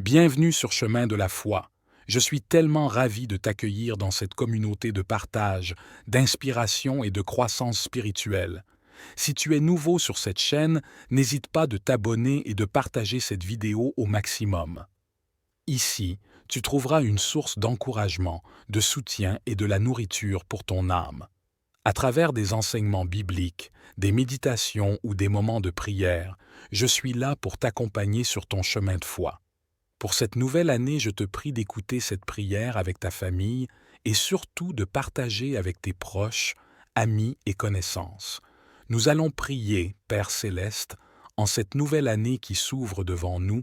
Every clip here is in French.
Bienvenue sur Chemin de la foi. Je suis tellement ravi de t'accueillir dans cette communauté de partage, d'inspiration et de croissance spirituelle. Si tu es nouveau sur cette chaîne, n'hésite pas de t'abonner et de partager cette vidéo au maximum. Ici, tu trouveras une source d'encouragement, de soutien et de la nourriture pour ton âme. À travers des enseignements bibliques, des méditations ou des moments de prière, je suis là pour t'accompagner sur ton chemin de foi. Pour cette nouvelle année, je te prie d'écouter cette prière avec ta famille et surtout de partager avec tes proches, amis et connaissances. Nous allons prier, Père céleste, en cette nouvelle année qui s'ouvre devant nous.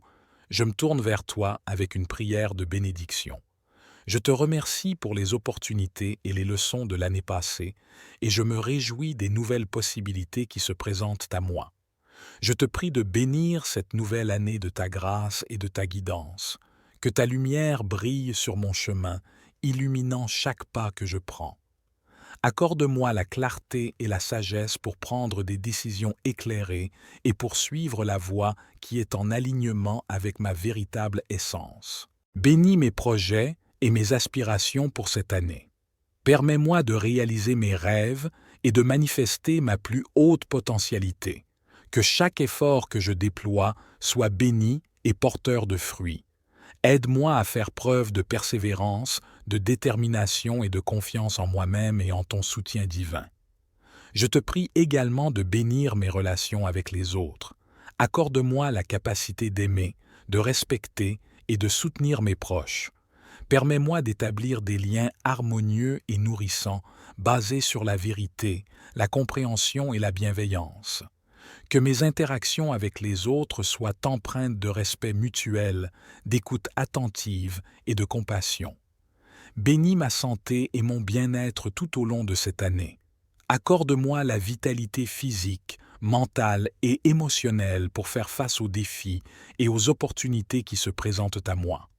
Je me tourne vers toi avec une prière de bénédiction. Je te remercie pour les opportunités et les leçons de l'année passée et je me réjouis des nouvelles possibilités qui se présentent à moi. Je te prie de bénir cette nouvelle année de ta grâce et de ta guidance, que ta lumière brille sur mon chemin, illuminant chaque pas que je prends. Accorde-moi la clarté et la sagesse pour prendre des décisions éclairées et pour suivre la voie qui est en alignement avec ma véritable essence. Bénis mes projets et mes aspirations pour cette année. Permets-moi de réaliser mes rêves et de manifester ma plus haute potentialité. Que chaque effort que je déploie soit béni et porteur de fruits. Aide-moi à faire preuve de persévérance, de détermination et de confiance en moi-même et en ton soutien divin. Je te prie également de bénir mes relations avec les autres. Accorde-moi la capacité d'aimer, de respecter et de soutenir mes proches. Permets-moi d'établir des liens harmonieux et nourrissants, basés sur la vérité, la compréhension et la bienveillance. Que mes interactions avec les autres soient empreintes de respect mutuel, d'écoute attentive et de compassion. Bénis ma santé et mon bien-être tout au long de cette année. Accorde-moi la vitalité physique, mentale et émotionnelle pour faire face aux défis et aux opportunités qui se présentent à moi.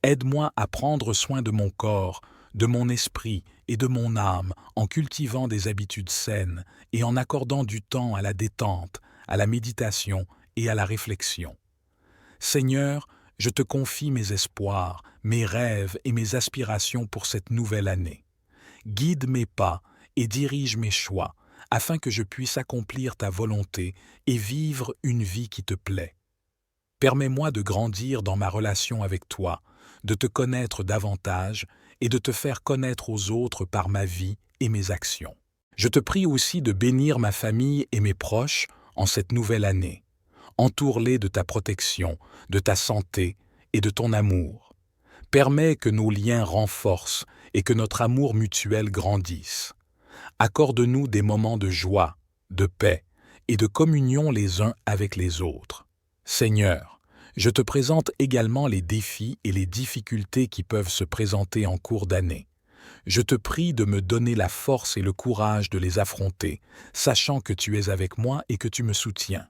Aide-moi à prendre soin de mon corps, de mon esprit et de mon âme en cultivant des habitudes saines et en accordant du temps à la détente, à la méditation et à la réflexion. Seigneur, je te confie mes espoirs, mes rêves et mes aspirations pour cette nouvelle année. Guide mes pas et dirige mes choix, afin que je puisse accomplir ta volonté et vivre une vie qui te plaît. Permets-moi de grandir dans ma relation avec toi, de te connaître davantage et de te faire connaître aux autres par ma vie et mes actions. Je te prie aussi de bénir ma famille et mes proches en cette nouvelle année. Entoure-les de ta protection, de ta santé et de ton amour. Permets que nos liens renforcent et que notre amour mutuel grandisse. Accorde-nous des moments de joie, de paix et de communion les uns avec les autres. Seigneur, je te présente également les défis et les difficultés qui peuvent se présenter en cours d'année. Je te prie de me donner la force et le courage de les affronter, sachant que tu es avec moi et que tu me soutiens.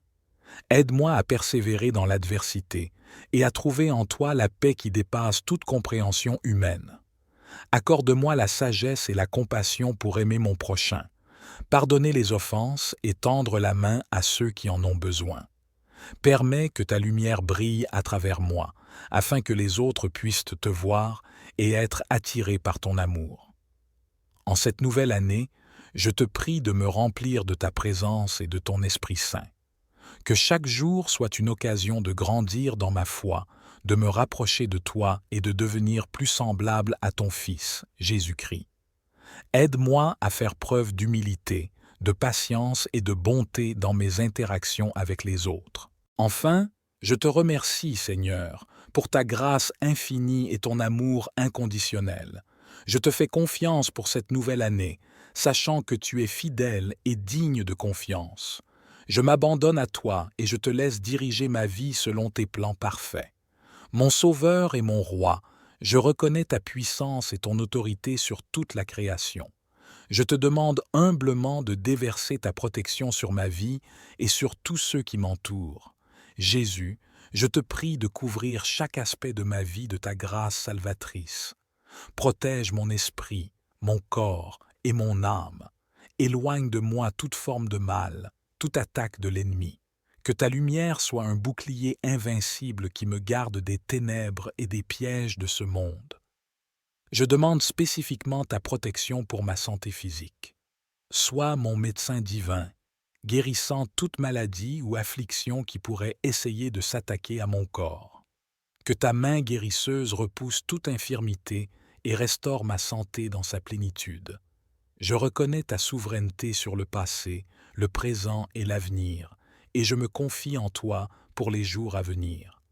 Aide-moi à persévérer dans l'adversité et à trouver en toi la paix qui dépasse toute compréhension humaine. Accorde-moi la sagesse et la compassion pour aimer mon prochain, pardonner les offenses et tendre la main à ceux qui en ont besoin. Permets que ta lumière brille à travers moi, afin que les autres puissent te voir et être attirés par ton amour. En cette nouvelle année, je te prie de me remplir de ta présence et de ton Esprit Saint. Que chaque jour soit une occasion de grandir dans ma foi, de me rapprocher de toi et de devenir plus semblable à ton Fils, Jésus-Christ. Aide-moi à faire preuve d'humilité, de patience et de bonté dans mes interactions avec les autres. Enfin, je te remercie, Seigneur, pour ta grâce infinie et ton amour inconditionnel. Je te fais confiance pour cette nouvelle année, sachant que tu es fidèle et digne de confiance. Je m'abandonne à toi et je te laisse diriger ma vie selon tes plans parfaits. Mon Sauveur et mon Roi, je reconnais ta puissance et ton autorité sur toute la création. Je te demande humblement de déverser ta protection sur ma vie et sur tous ceux qui m'entourent. Jésus, je te prie de couvrir chaque aspect de ma vie de ta grâce salvatrice. Protège mon esprit, mon corps et mon âme. Éloigne de moi toute forme de mal, toute attaque de l'ennemi. Que ta lumière soit un bouclier invincible qui me garde des ténèbres et des pièges de ce monde. Je demande spécifiquement ta protection pour ma santé physique. Sois mon médecin divin, guérissant toute maladie ou affliction qui pourrait essayer de s'attaquer à mon corps. Que ta main guérisseuse repousse toute infirmité et restaure ma santé dans sa plénitude. Je reconnais ta souveraineté sur le passé, le présent et l'avenir, et je me confie en toi pour les jours à venir.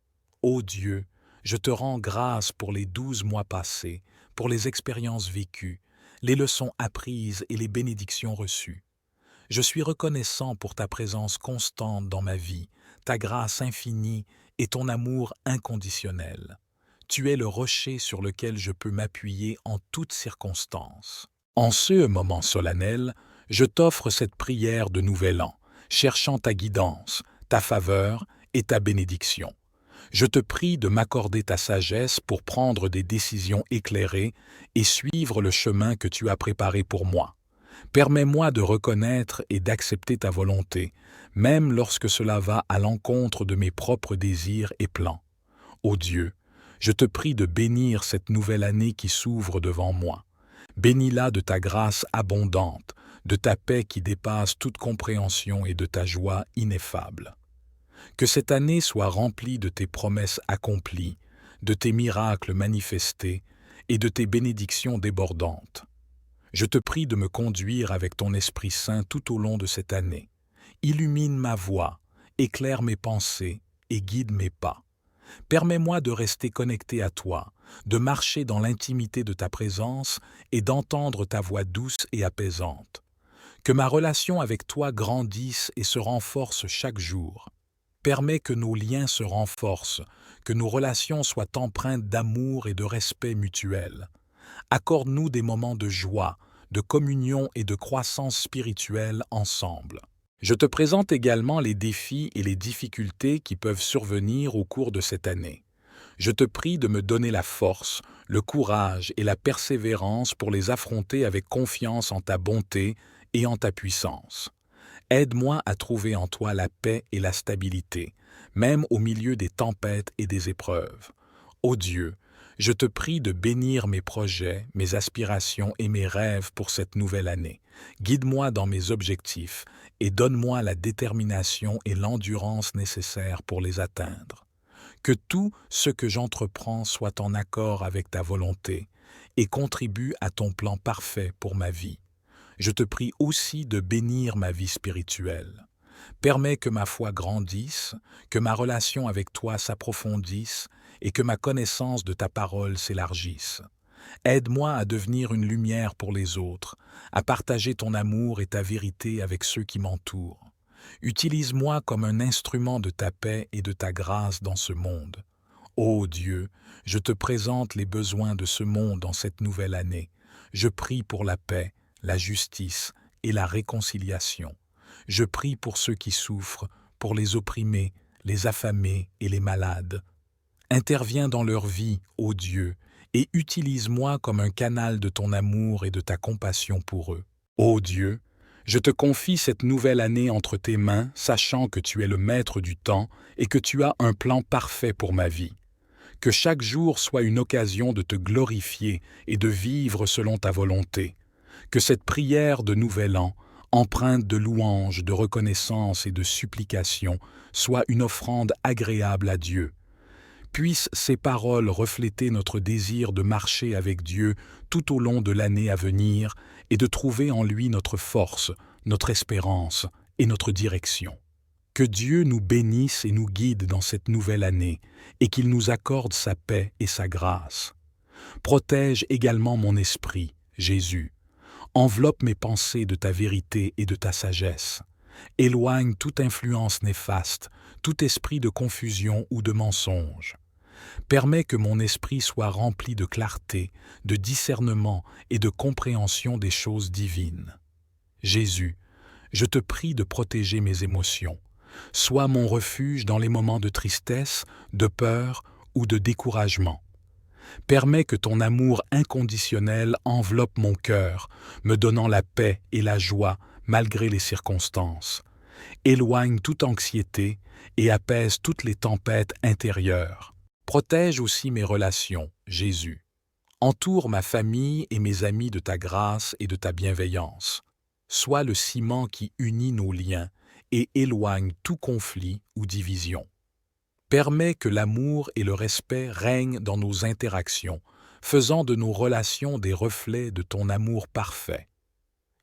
Ô Dieu, je te rends grâce pour les 12 mois passés, pour les expériences vécues, les leçons apprises et les bénédictions reçues. Je suis reconnaissant pour ta présence constante dans ma vie, ta grâce infinie et ton amour inconditionnel. Tu es le rocher sur lequel je peux m'appuyer en toutes circonstances. En ce moment solennel, je t'offre cette prière de Nouvel An, cherchant ta guidance, ta faveur et ta bénédiction. Je te prie de m'accorder ta sagesse pour prendre des décisions éclairées et suivre le chemin que tu as préparé pour moi. Permets-moi de reconnaître et d'accepter ta volonté, même lorsque cela va à l'encontre de mes propres désirs et plans. Ô Dieu, je te prie de bénir cette nouvelle année qui s'ouvre devant moi. Bénis-la de ta grâce abondante, de ta paix qui dépasse toute compréhension et de ta joie ineffable. Que cette année soit remplie de tes promesses accomplies, de tes miracles manifestés et de tes bénédictions débordantes. Je te prie de me conduire avec ton Esprit Saint tout au long de cette année. Illumine ma voie, éclaire mes pensées et guide mes pas. Permets-moi de rester connecté à toi, de marcher dans l'intimité de ta présence et d'entendre ta voix douce et apaisante. Que ma relation avec toi grandisse et se renforce chaque jour. Permets que nos liens se renforcent, que nos relations soient empreintes d'amour et de respect mutuel. Accorde-nous des moments de joie, de communion et de croissance spirituelle ensemble. Je te présente également les défis et les difficultés qui peuvent survenir au cours de cette année. Je te prie de me donner la force, le courage et la persévérance pour les affronter avec confiance en ta bonté et en ta puissance. Aide-moi à trouver en toi la paix et la stabilité, même au milieu des tempêtes et des épreuves. Ô Dieu, je te prie de bénir mes projets, mes aspirations et mes rêves pour cette nouvelle année. Guide-moi dans mes objectifs et donne-moi la détermination et l'endurance nécessaires pour les atteindre. Que tout ce que j'entreprends soit en accord avec ta volonté et contribue à ton plan parfait pour ma vie. Je te prie aussi de bénir ma vie spirituelle. Permets que ma foi grandisse, que ma relation avec toi s'approfondisse et que ma connaissance de ta parole s'élargisse. Aide-moi à devenir une lumière pour les autres, à partager ton amour et ta vérité avec ceux qui m'entourent. Utilise-moi comme un instrument de ta paix et de ta grâce dans ce monde. Ô Dieu, je te présente les besoins de ce monde en cette nouvelle année. Je prie pour la paix, la justice et la réconciliation. Je prie pour ceux qui souffrent, pour les opprimés, les affamés et les malades. Interviens dans leur vie, ô Dieu, et utilise-moi comme un canal de ton amour et de ta compassion pour eux. Ô Dieu, je te confie cette nouvelle année entre tes mains, sachant que tu es le maître du temps et que tu as un plan parfait pour ma vie. Que chaque jour soit une occasion de te glorifier et de vivre selon ta volonté. Que cette prière de Nouvel An, empreinte de louange, de reconnaissance et de supplication, soit une offrande agréable à Dieu. Puissent ces paroles refléter notre désir de marcher avec Dieu tout au long de l'année à venir et de trouver en lui notre force, notre espérance et notre direction. Que Dieu nous bénisse et nous guide dans cette nouvelle année et qu'il nous accorde sa paix et sa grâce. Protège également mon esprit, Jésus. Enveloppe mes pensées de ta vérité et de ta sagesse. Éloigne toute influence néfaste, tout esprit de confusion ou de mensonge. Permets que mon esprit soit rempli de clarté, de discernement et de compréhension des choses divines. Jésus, je te prie de protéger mes émotions. Sois mon refuge dans les moments de tristesse, de peur ou de découragement. Permets que ton amour inconditionnel enveloppe mon cœur, me donnant la paix et la joie malgré les circonstances. Éloigne toute anxiété et apaise toutes les tempêtes intérieures. Protège aussi mes relations, Jésus. Entoure ma famille et mes amis de ta grâce et de ta bienveillance. Sois le ciment qui unit nos liens et éloigne tout conflit ou division. Permets que l'amour et le respect règnent dans nos interactions, faisant de nos relations des reflets de ton amour parfait.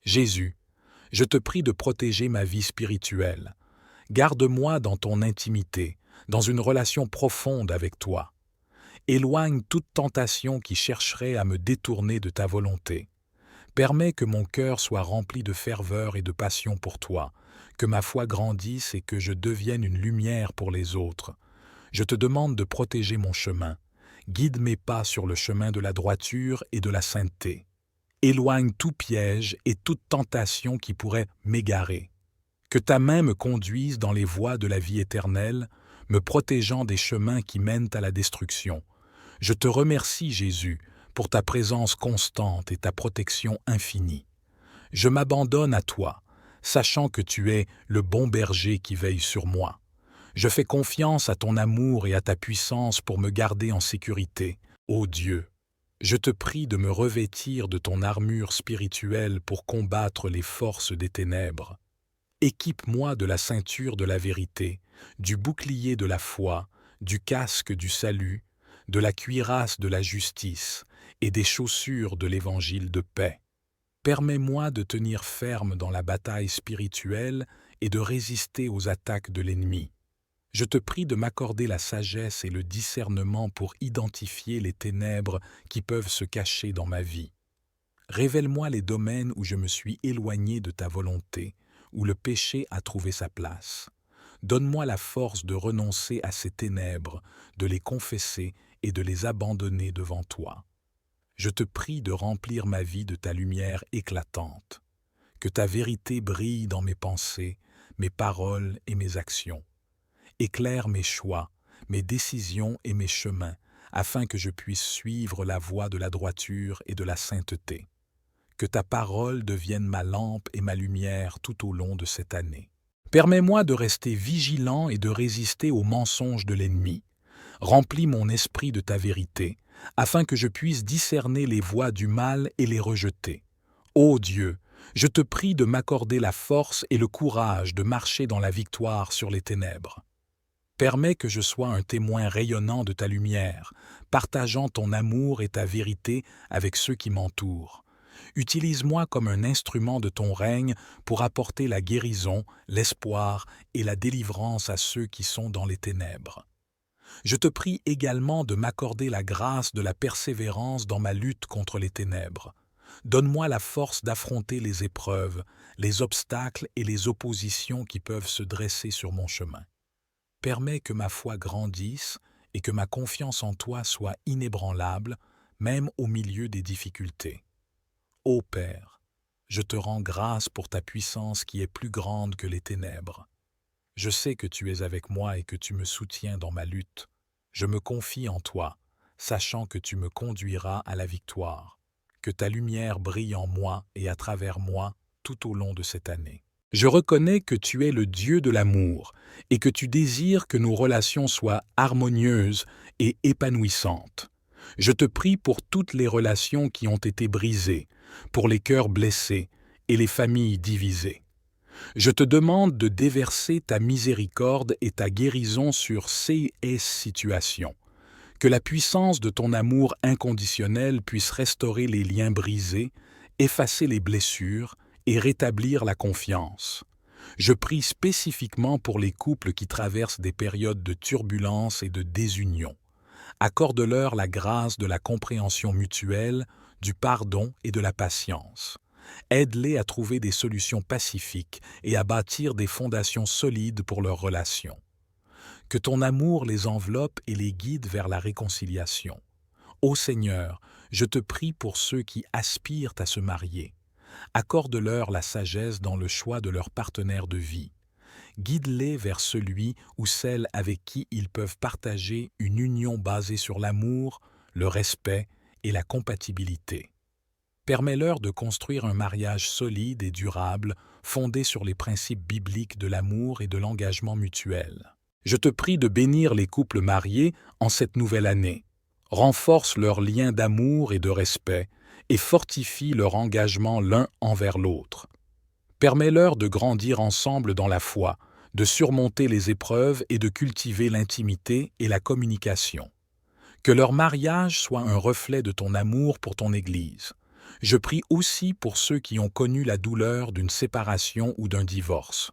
Jésus, je te prie de protéger ma vie spirituelle. Garde-moi dans ton intimité, dans une relation profonde avec toi. Éloigne toute tentation qui chercherait à me détourner de ta volonté. Permets que mon cœur soit rempli de ferveur et de passion pour toi, que ma foi grandisse et que je devienne une lumière pour les autres. Je te demande de protéger mon chemin. Guide mes pas sur le chemin de la droiture et de la sainteté. Éloigne tout piège et toute tentation qui pourrait m'égarer. Que ta main me conduise dans les voies de la vie éternelle, me protégeant des chemins qui mènent à la destruction. Je te remercie, Jésus, pour ta présence constante et ta protection infinie. Je m'abandonne à toi, sachant que tu es le bon berger qui veille sur moi. Je fais confiance à ton amour et à ta puissance pour me garder en sécurité. Ô Dieu, je te prie de me revêtir de ton armure spirituelle pour combattre les forces des ténèbres. Équipe-moi de la ceinture de la vérité, du bouclier de la foi, du casque du salut, de la cuirasse de la justice et des chaussures de l'évangile de paix. Permets-moi de tenir ferme dans la bataille spirituelle et de résister aux attaques de l'ennemi. Je te prie de m'accorder la sagesse et le discernement pour identifier les ténèbres qui peuvent se cacher dans ma vie. Révèle-moi les domaines où je me suis éloigné de ta volonté, où le péché a trouvé sa place. Donne-moi la force de renoncer à ces ténèbres, de les confesser et de les abandonner devant toi. Je te prie de remplir ma vie de ta lumière éclatante. Que ta vérité brille dans mes pensées, mes paroles et mes actions. Éclaire mes choix, mes décisions et mes chemins, afin que je puisse suivre la voie de la droiture et de la sainteté. Que ta parole devienne ma lampe et ma lumière tout au long de cette année. Permets-moi de rester vigilant et de résister aux mensonges de l'ennemi. Remplis mon esprit de ta vérité, afin que je puisse discerner les voies du mal et les rejeter. Ô Dieu, je te prie de m'accorder la force et le courage de marcher dans la victoire sur les ténèbres. Permets que je sois un témoin rayonnant de ta lumière, partageant ton amour et ta vérité avec ceux qui m'entourent. Utilise-moi comme un instrument de ton règne pour apporter la guérison, l'espoir et la délivrance à ceux qui sont dans les ténèbres. Je te prie également de m'accorder la grâce de la persévérance dans ma lutte contre les ténèbres. Donne-moi la force d'affronter les épreuves, les obstacles et les oppositions qui peuvent se dresser sur mon chemin. Permets que ma foi grandisse et que ma confiance en toi soit inébranlable, même au milieu des difficultés. Ô Père, je te rends grâce pour ta puissance qui est plus grande que les ténèbres. Je sais que tu es avec moi et que tu me soutiens dans ma lutte. Je me confie en toi, sachant que tu me conduiras à la victoire. Que ta lumière brille en moi et à travers moi tout au long de cette année. Je reconnais que tu es le Dieu de l'amour et que tu désires que nos relations soient harmonieuses et épanouissantes. Je te prie pour toutes les relations qui ont été brisées, pour les cœurs blessés et les familles divisées. Je te demande de déverser ta miséricorde et ta guérison sur ces situations. Que la puissance de ton amour inconditionnel puisse restaurer les liens brisés, effacer les blessures et rétablir la confiance. Je prie spécifiquement pour les couples qui traversent des périodes de turbulence et de désunion. Accorde-leur la grâce de la compréhension mutuelle, du pardon et de la patience. Aide-les à trouver des solutions pacifiques et à bâtir des fondations solides pour leurs relations. Que ton amour les enveloppe et les guide vers la réconciliation. Ô Seigneur, je te prie pour ceux qui aspirent à se marier. Accorde-leur la sagesse dans le choix de leur partenaire de vie. Guide-les vers celui ou celle avec qui ils peuvent partager une union basée sur l'amour, le respect et la compatibilité. Permets-leur de construire un mariage solide et durable, fondé sur les principes bibliques de l'amour et de l'engagement mutuel. Je te prie de bénir les couples mariés en cette nouvelle année. Renforce leurs liens d'amour et de respect et fortifie leur engagement l'un envers l'autre. Permets-leur de grandir ensemble dans la foi, de surmonter les épreuves et de cultiver l'intimité et la communication. Que leur mariage soit un reflet de ton amour pour ton Église. Je prie aussi pour ceux qui ont connu la douleur d'une séparation ou d'un divorce.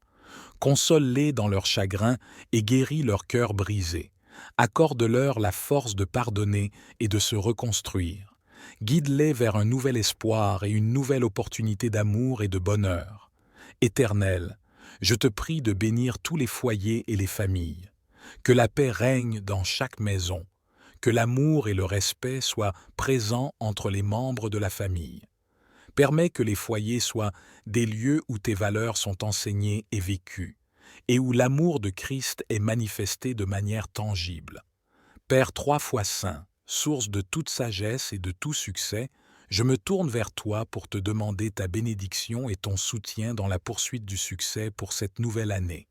Console-les dans leur chagrin et guéris leur cœur brisé. Accorde-leur la force de pardonner et de se reconstruire. Guide-les vers un nouvel espoir et une nouvelle opportunité d'amour et de bonheur. Éternel, je te prie de bénir tous les foyers et les familles. Que la paix règne dans chaque maison. Que l'amour et le respect soient présents entre les membres de la famille. Permets que les foyers soient des lieux où tes valeurs sont enseignées et vécues, et où l'amour de Christ est manifesté de manière tangible. Père 3 fois saint, source de toute sagesse et de tout succès, je me tourne vers toi pour te demander ta bénédiction et ton soutien dans la poursuite du succès pour cette nouvelle année.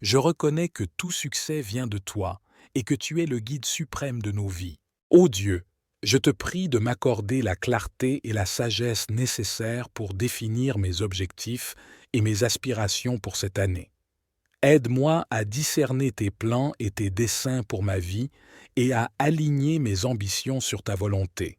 Je reconnais que tout succès vient de toi et que tu es le guide suprême de nos vies. Ô Dieu, je te prie de m'accorder la clarté et la sagesse nécessaires pour définir mes objectifs et mes aspirations pour cette année. Aide-moi à discerner tes plans et tes desseins pour ma vie et à aligner mes ambitions sur ta volonté.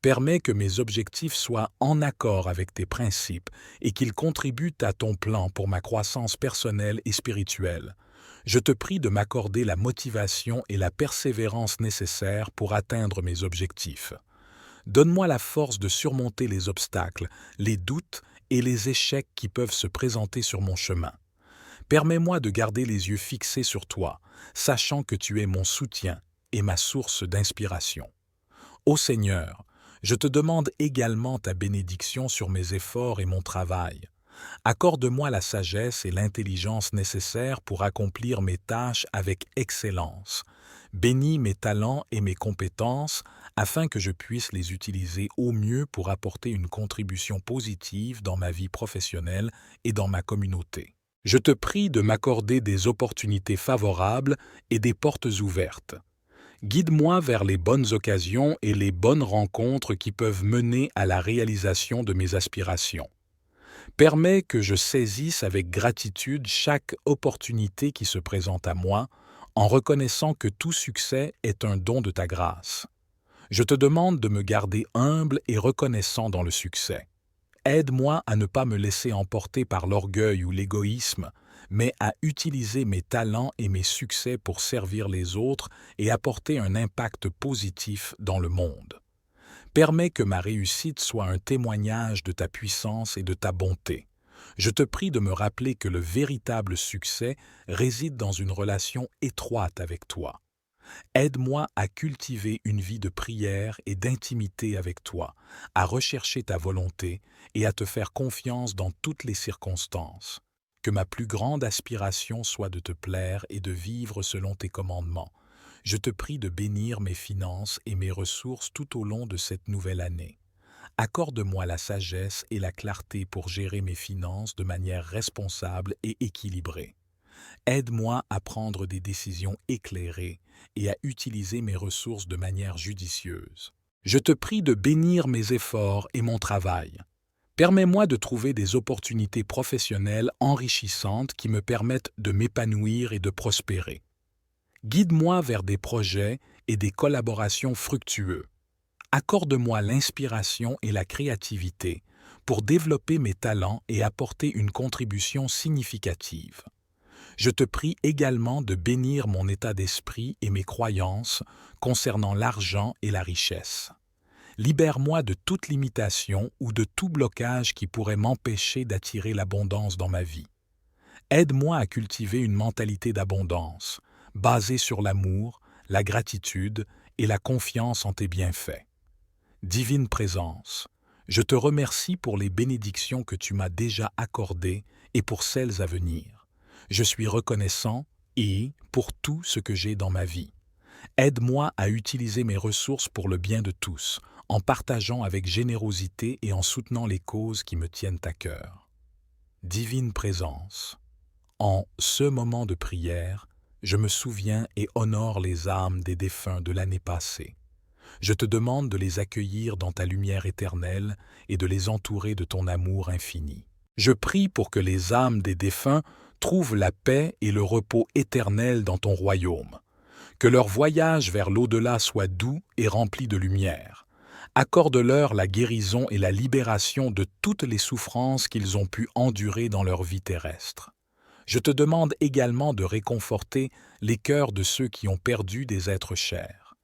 Permets que mes objectifs soient en accord avec tes principes et qu'ils contribuent à ton plan pour ma croissance personnelle et spirituelle. Je te prie de m'accorder la motivation et la persévérance nécessaires pour atteindre mes objectifs. Donne-moi la force de surmonter les obstacles, les doutes et les échecs qui peuvent se présenter sur mon chemin. Permets-moi de garder les yeux fixés sur toi, sachant que tu es mon soutien et ma source d'inspiration. Ô Seigneur, je te demande également ta bénédiction sur mes efforts et mon travail. Accorde-moi la sagesse et l'intelligence nécessaires pour accomplir mes tâches avec excellence. Bénis mes talents et mes compétences afin que je puisse les utiliser au mieux pour apporter une contribution positive dans ma vie professionnelle et dans ma communauté. Je te prie de m'accorder des opportunités favorables et des portes ouvertes. Guide-moi vers les bonnes occasions et les bonnes rencontres qui peuvent mener à la réalisation de mes aspirations. Permets que je saisisse avec gratitude chaque opportunité qui se présente à moi, en reconnaissant que tout succès est un don de ta grâce. Je te demande de me garder humble et reconnaissant dans le succès. Aide-moi à ne pas me laisser emporter par l'orgueil ou l'égoïsme, mais à utiliser mes talents et mes succès pour servir les autres et apporter un impact positif dans le monde. Permets que ma réussite soit un témoignage de ta puissance et de ta bonté. Je te prie de me rappeler que le véritable succès réside dans une relation étroite avec toi. Aide-moi à cultiver une vie de prière et d'intimité avec toi, à rechercher ta volonté et à te faire confiance dans toutes les circonstances. Que ma plus grande aspiration soit de te plaire et de vivre selon tes commandements. Je te prie de bénir mes finances et mes ressources tout au long de cette nouvelle année. Accorde-moi la sagesse et la clarté pour gérer mes finances de manière responsable et équilibrée. Aide-moi à prendre des décisions éclairées et à utiliser mes ressources de manière judicieuse. Je te prie de bénir mes efforts et mon travail. Permets-moi de trouver des opportunités professionnelles enrichissantes qui me permettent de m'épanouir et de prospérer. Guide-moi vers des projets et des collaborations fructueux. Accorde-moi l'inspiration et la créativité pour développer mes talents et apporter une contribution significative. Je te prie également de bénir mon état d'esprit et mes croyances concernant l'argent et la richesse. Libère-moi de toute limitation ou de tout blocage qui pourrait m'empêcher d'attirer l'abondance dans ma vie. Aide-moi à cultiver une mentalité d'abondance, basée sur l'amour, la gratitude et la confiance en tes bienfaits. Divine Présence, je te remercie pour les bénédictions que tu m'as déjà accordées et pour celles à venir. Je suis reconnaissant et pour tout ce que j'ai dans ma vie. Aide-moi à utiliser mes ressources pour le bien de tous, en partageant avec générosité et en soutenant les causes qui me tiennent à cœur. Divine Présence, en ce moment de prière, je me souviens et honore les âmes des défunts de l'année passée. Je te demande de les accueillir dans ta lumière éternelle et de les entourer de ton amour infini. Je prie pour que les âmes des défunts trouvent la paix et le repos éternel dans ton royaume. Que leur voyage vers l'au-delà soit doux et rempli de lumière. Accorde-leur la guérison et la libération de toutes les souffrances qu'ils ont pu endurer dans leur vie terrestre. Je te demande également de réconforter les cœurs de ceux qui ont perdu des êtres chers.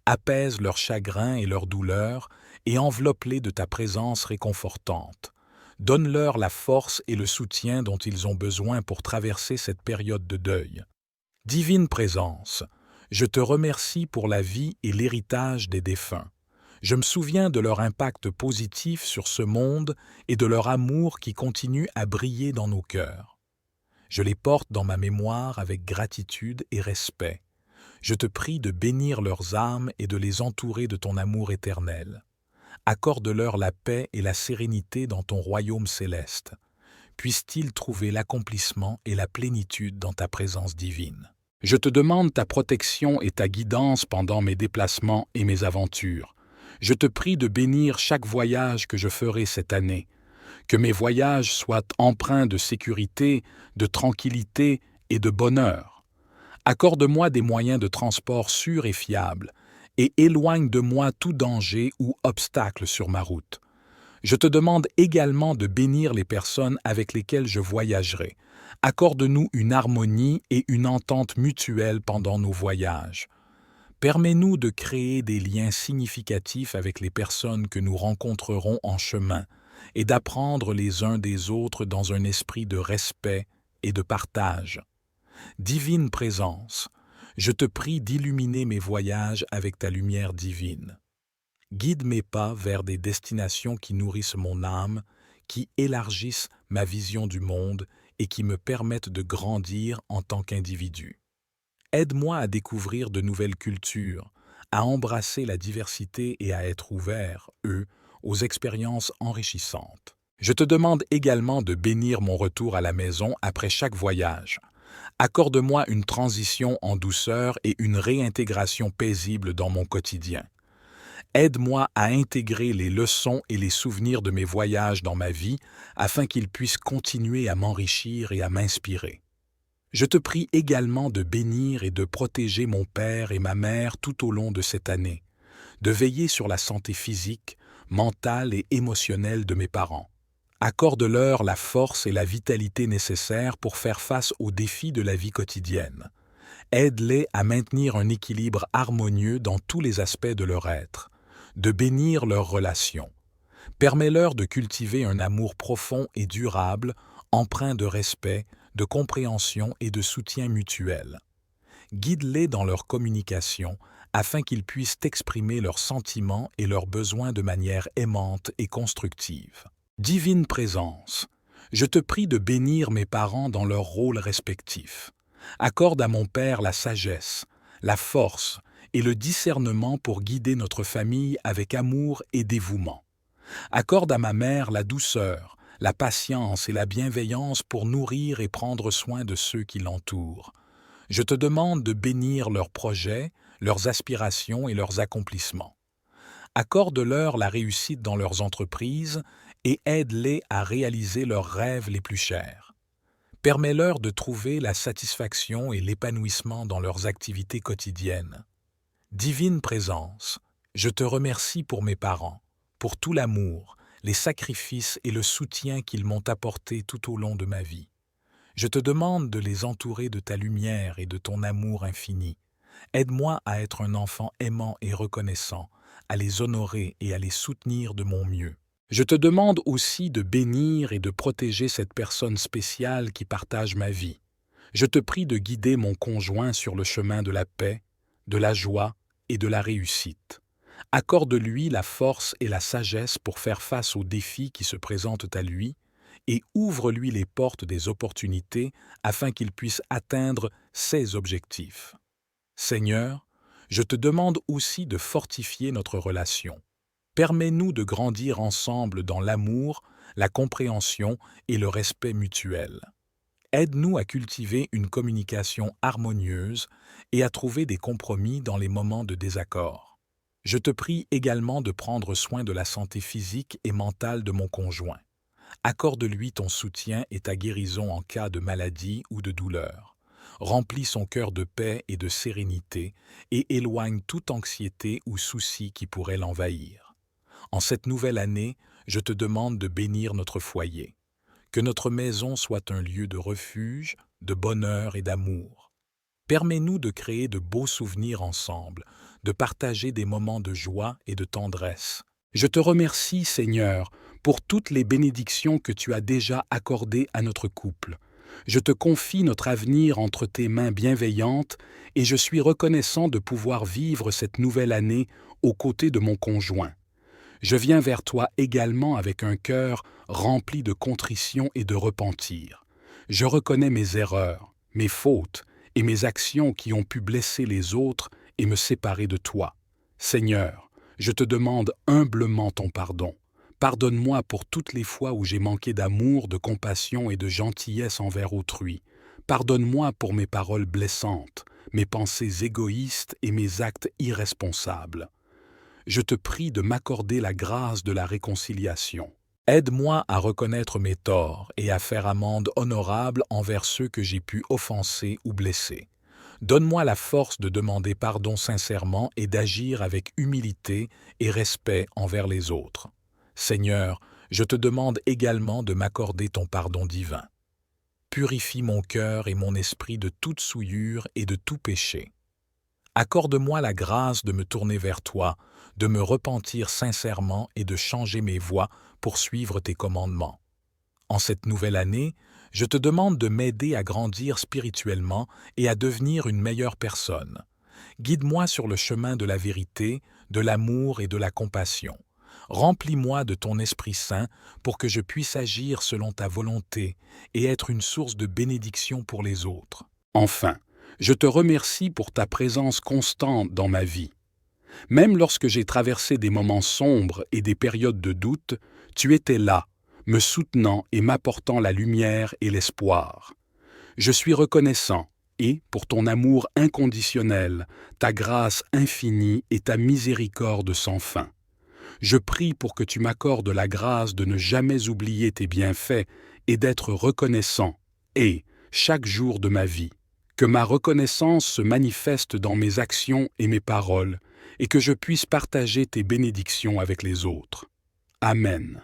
Apaise leurs chagrins et leurs douleurs et enveloppe-les de ta présence réconfortante. Donne-leur la force et le soutien dont ils ont besoin pour traverser cette période de deuil. Divine Présence, je te remercie pour la vie et l'héritage des défunts. Je me souviens de leur impact positif sur ce monde et de leur amour qui continue à briller dans nos cœurs. Je les porte dans ma mémoire avec gratitude et respect. Je te prie de bénir leurs âmes et de les entourer de ton amour éternel. Accorde-leur la paix et la sérénité dans ton royaume céleste. Puissent-ils trouver l'accomplissement et la plénitude dans ta présence divine. Je te demande ta protection et ta guidance pendant mes déplacements et mes aventures. Je te prie de bénir chaque voyage que je ferai cette année. Que mes voyages soient empreints de sécurité, de tranquillité et de bonheur. Accorde-moi des moyens de transport sûrs et fiables, et éloigne de moi tout danger ou obstacle sur ma route. Je te demande également de bénir les personnes avec lesquelles je voyagerai. Accorde-nous une harmonie et une entente mutuelle pendant nos voyages. Permets-nous de créer des liens significatifs avec les personnes que nous rencontrerons en chemin et d'apprendre les uns des autres dans un esprit de respect et de partage. Divine Présence, je te prie d'illuminer mes voyages avec ta lumière divine. Guide mes pas vers des destinations qui nourrissent mon âme, qui élargissent ma vision du monde et qui me permettent de grandir en tant qu'individu. Aide-moi à découvrir de nouvelles cultures, à embrasser la diversité et à être ouvert, aux expériences enrichissantes. Je te demande également de bénir mon retour à la maison après chaque voyage. Accorde-moi une transition en douceur et une réintégration paisible dans mon quotidien. Aide-moi à intégrer les leçons et les souvenirs de mes voyages dans ma vie afin qu'ils puissent continuer à m'enrichir et à m'inspirer. Je te prie également de bénir et de protéger mon père et ma mère tout au long de cette année, de veiller sur la santé physique, mentale et émotionnelle de mes parents. Accorde-leur la force et la vitalité nécessaires pour faire face aux défis de la vie quotidienne. Aide-les à maintenir un équilibre harmonieux dans tous les aspects de leur être, de bénir leurs relations. Permets-leur de cultiver un amour profond et durable, empreint de respect, de compréhension et de soutien mutuel. Guide-les dans leur communication afin qu'ils puissent exprimer leurs sentiments et leurs besoins de manière aimante et constructive. Divine Présence, je te prie de bénir mes parents dans leurs rôles respectifs. Accorde à mon père la sagesse, la force et le discernement pour guider notre famille avec amour et dévouement. Accorde à ma mère la douceur, la patience et la bienveillance pour nourrir et prendre soin de ceux qui l'entourent. Je te demande de bénir leurs projets, leurs aspirations et leurs accomplissements. Accorde-leur la réussite dans leurs entreprises et aide-les à réaliser leurs rêves les plus chers. Permets-leur de trouver la satisfaction et l'épanouissement dans leurs activités quotidiennes. Divine Présence, je te remercie pour mes parents, pour tout l'amour, les sacrifices et le soutien qu'ils m'ont apporté tout au long de ma vie. Je te demande de les entourer de ta lumière et de ton amour infini. Aide-moi à être un enfant aimant et reconnaissant, à les honorer et à les soutenir de mon mieux. Je te demande aussi de bénir et de protéger cette personne spéciale qui partage ma vie. Je te prie de guider mon conjoint sur le chemin de la paix, de la joie et de la réussite. Accorde-lui la force et la sagesse pour faire face aux défis qui se présentent à lui et ouvre-lui les portes des opportunités afin qu'il puisse atteindre ses objectifs. Seigneur, Je te demande aussi de fortifier notre relation. Permets-nous de grandir ensemble dans l'amour, la compréhension et le respect mutuel. Aide-nous à cultiver une communication harmonieuse et à trouver des compromis dans les moments de désaccord. Je te prie également de prendre soin de la santé physique et mentale de mon conjoint. Accorde-lui ton soutien et ta guérison en cas de maladie ou de douleur. Remplis son cœur de paix et de sérénité et éloigne toute anxiété ou souci qui pourrait l'envahir. En cette nouvelle année, je te demande de bénir notre foyer. Que notre maison soit un lieu de refuge, de bonheur et d'amour. Permets-nous de créer de beaux souvenirs ensemble, de partager des moments de joie et de tendresse. Je te remercie, Seigneur, pour toutes les bénédictions que tu as déjà accordées à notre couple. Je te confie notre avenir entre tes mains bienveillantes et je suis reconnaissant de pouvoir vivre cette nouvelle année aux côtés de mon conjoint. Je viens vers toi également avec un cœur rempli de contrition et de repentir. Je reconnais mes erreurs, mes fautes et mes actions qui ont pu blesser les autres et me séparer de toi. Seigneur, je te demande humblement ton pardon. Pardonne-moi pour toutes les fois où j'ai manqué d'amour, de compassion et de gentillesse envers autrui. Pardonne-moi pour mes paroles blessantes, mes pensées égoïstes et mes actes irresponsables. Je te prie de m'accorder la grâce de la réconciliation. Aide-moi à reconnaître mes torts et à faire amende honorable envers ceux que j'ai pu offenser ou blesser. Donne-moi la force de demander pardon sincèrement et d'agir avec humilité et respect envers les autres. Seigneur, je te demande également de m'accorder ton pardon divin. Purifie mon cœur et mon esprit de toute souillure et de tout péché. Accorde-moi la grâce de me tourner vers toi, de me repentir sincèrement et de changer mes voies pour suivre tes commandements. En cette nouvelle année, je te demande de m'aider à grandir spirituellement et à devenir une meilleure personne. Guide-moi sur le chemin de la vérité, de l'amour et de la compassion. Remplis-moi de ton Esprit Saint pour que je puisse agir selon ta volonté et être une source de bénédiction pour les autres. Enfin, je te remercie pour ta présence constante dans ma vie. Même lorsque j'ai traversé des moments sombres et des périodes de doute, tu étais là, me soutenant et m'apportant la lumière et l'espoir. Je suis reconnaissant et pour ton amour inconditionnel, ta grâce infinie et ta miséricorde sans fin. Je prie pour que tu m'accordes la grâce de ne jamais oublier tes bienfaits et d'être reconnaissant, et, chaque jour de ma vie, que ma reconnaissance se manifeste dans mes actions et mes paroles, et que je puisse partager tes bénédictions avec les autres. Amen.